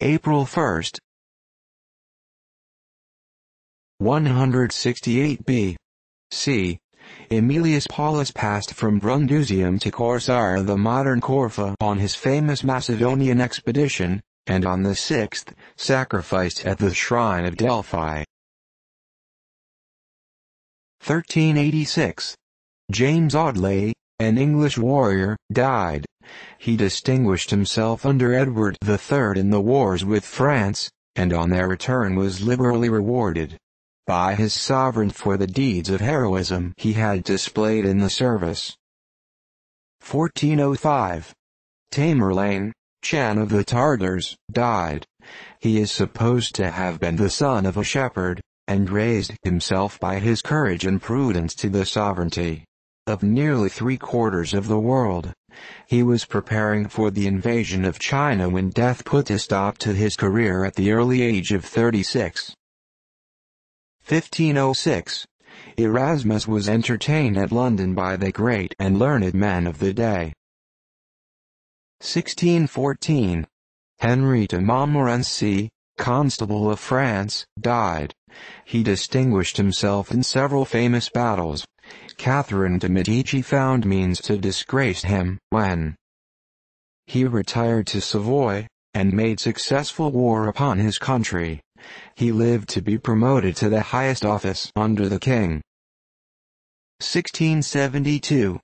April 1st. 168 B.C. Aemilius Paulus passed from Brundusium to Corcyra, the modern Corfu, on his famous Macedonian expedition, and on the 6th, sacrificed at the shrine of Delphi. 1386. James Audley, an English warrior, died. He distinguished himself under Edward III in the wars with France, and on their return was liberally rewarded by his sovereign for the deeds of heroism he had displayed in the service. 1405. Tamerlane, Chan of the Tartars, died. He is supposed to have been the son of a shepherd, and raised himself by his courage and prudence to the sovereignty of nearly 3/4 of the world. He was preparing for the invasion of China when death put a stop to his career at the early age of 36. 1506. Erasmus was entertained at London by the great and learned men of the day. 1614. Henry de Montmorency, Constable of France, died. He distinguished himself in several famous battles. Catherine de' Medici found means to disgrace him when he retired to Savoy, and made successful war upon his country. He lived to be promoted to the highest office under the king. 1672.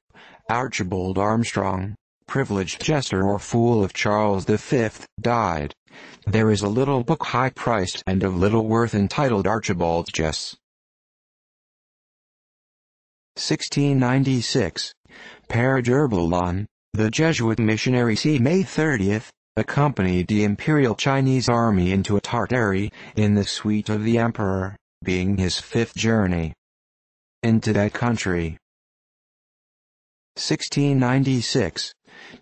Archibald Armstrong, privileged jester or fool of Charles V, died. There is a little book high-priced and of little worth entitled Archibald's Jests. 1696. Père d'Herblon, the Jesuit missionary c. May 30th, accompanied the Imperial Chinese army into Tartary, in the suite of the emperor, being his 5th journey into that country. 1696.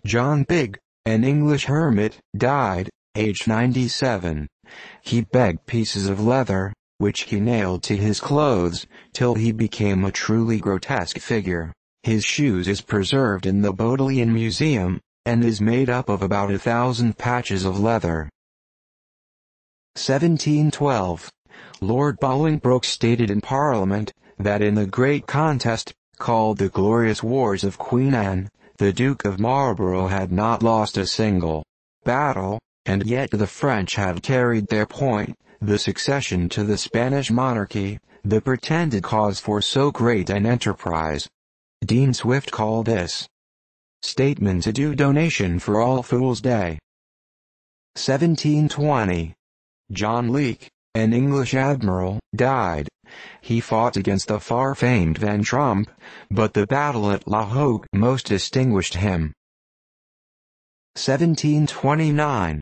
John Bigg, an English hermit, died, aged 97. He begged pieces of leather, which he nailed to his clothes, till he became a truly grotesque figure. His shoes is preserved in the Bodleian Museum, and is made up of about 1,000 patches of leather. 1712. Lord Bolingbroke stated in Parliament, that in the great contest, called the Glorious Wars of Queen Anne, the Duke of Marlborough had not lost a single battle, and yet the French had carried their point, the succession to the Spanish monarchy, the pretended cause for so great an enterprise. Dean Swift called this statement a due donation for All Fool's Day. 1720. John Leake, an English admiral, died. He fought against the far-famed Van Tromp, but the battle at La Hogue most distinguished him. 1729.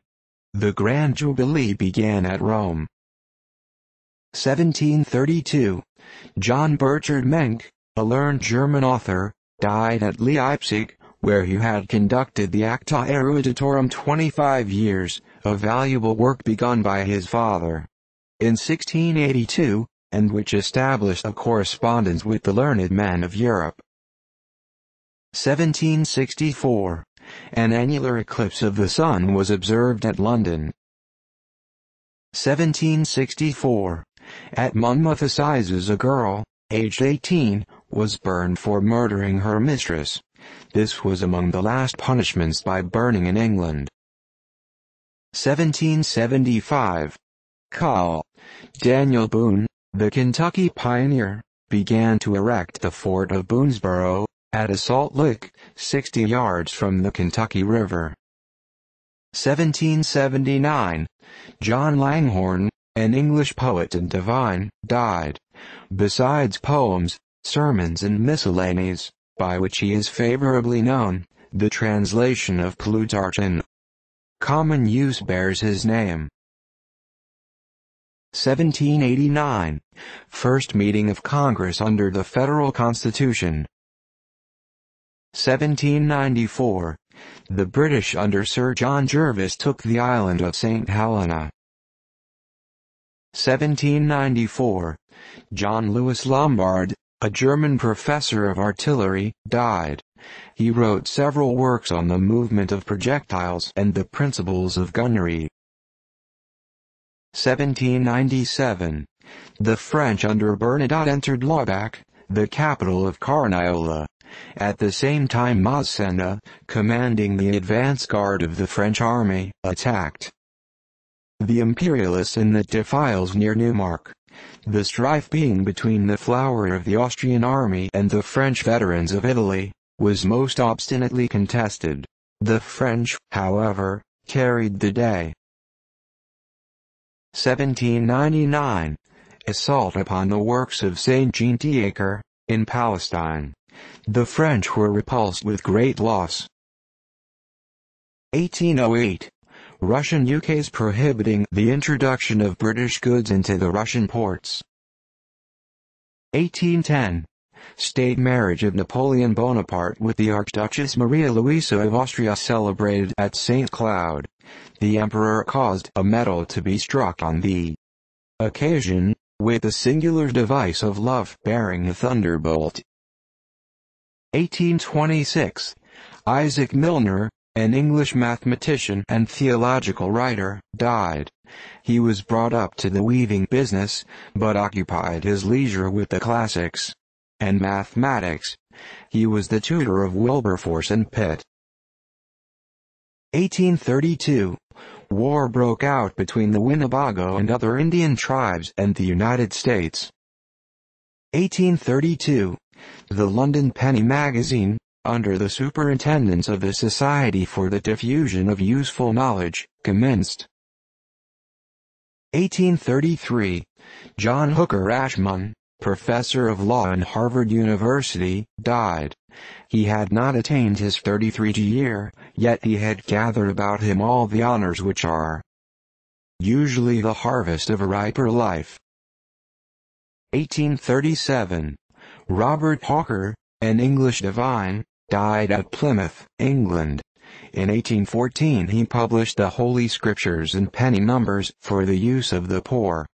The Grand Jubilee began at Rome. 1732. John Burchard Menck, a learned German author, died at Leipzig, where he had conducted the Acta Eruditorum 25 years, a valuable work begun by his father in 1682, and which established a correspondence with the learned men of Europe. 1764. An annular eclipse of the sun was observed at London. 1764. At Monmouth Assizes a girl, aged 18, was burned for murdering her mistress. This was among the last punishments by burning in England. 1775. Col. Daniel Boone, the Kentucky pioneer, began to erect the fort of Boonesborough, at a salt lick, 60 yards from the Kentucky River. 1779. John Langhorne, an English poet and divine, died. Besides poems, sermons and miscellanies, by which he is favorably known, the translation of Plutarch in common use bears his name. 1789. First meeting of Congress under the Federal Constitution. 1794. The British under Sir John Jervis took the island of St. Helena. 1794. John Lewis Lombard, a German professor of artillery, died. He wrote several works on the movement of projectiles and the principles of gunnery. 1797. The French under Bernadotte entered Laubach, the capital of Carniola. At the same time Massena, commanding the advance guard of the French army, attacked the Imperialists in the defiles near Neumark. The strife being between the flower of the Austrian army and the French veterans of Italy, was most obstinately contested. The French, however, carried the day. 1799. Assault upon the works of Saint Jean d'Acre, in Palestine. The French were repulsed with great loss. 1808. Russian ukase prohibiting the introduction of British goods into the Russian ports. 1810. State marriage of Napoleon Bonaparte with the Archduchess Maria Louisa of Austria celebrated at St. Cloud. The Emperor caused a medal to be struck on the occasion, with the singular device of love bearing a thunderbolt. 1826. Isaac Milner, an English mathematician and theological writer, died. He was brought up to the weaving business, but occupied his leisure with the classics and mathematics. He was the tutor of Wilberforce and Pitt. 1832. War broke out between the Winnebago and other Indian tribes and the United States. 1832. The London Penny Magazine, under the superintendence of the Society for the Diffusion of Useful Knowledge, commenced. 1833. John Hooker Ashmun, professor of law in Harvard University, died. He had not attained his 33rd year, yet he had gathered about him all the honors which are usually the harvest of a riper life. 1837. Robert Hawker, an English divine, died at Plymouth, England. In 1814 he published the Holy Scriptures in penny numbers for the use of the poor.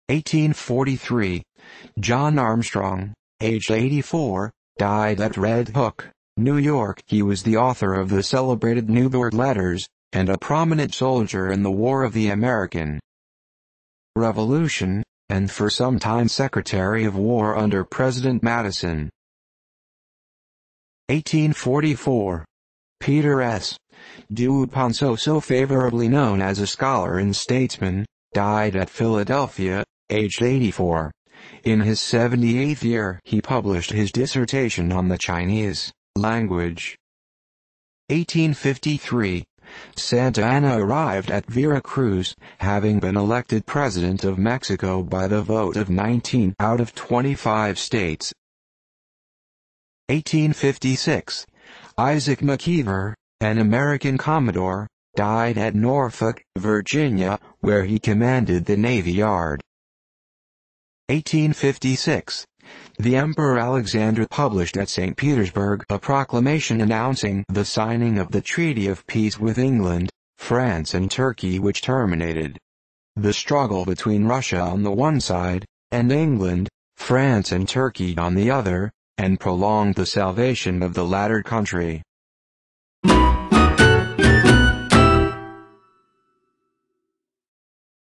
1843. John Armstrong, aged 84, died at Red Hook, New York. He was the author of the celebrated Newport Letters, and a prominent soldier in the War of the American Revolution, and for some time Secretary of War under President Madison. 1844. Peter S. Duponceau, so favorably known as a scholar and statesman, died at Philadelphia, aged 84. In his 78th year he published his dissertation on the Chinese language. 1853. Santa Anna arrived at Veracruz, having been elected President of Mexico by the vote of 19 out of 25 states. 1856. Isaac McKeever, an American Commodore, died at Norfolk, Virginia, where he commanded the Navy Yard. 1856. The Emperor Alexander published at St. Petersburg a proclamation announcing the signing of the Treaty of Peace with England, France and Turkey, which terminated the struggle between Russia on the one side, and England, France and Turkey on the other, and prolonged the salvation of the latter country.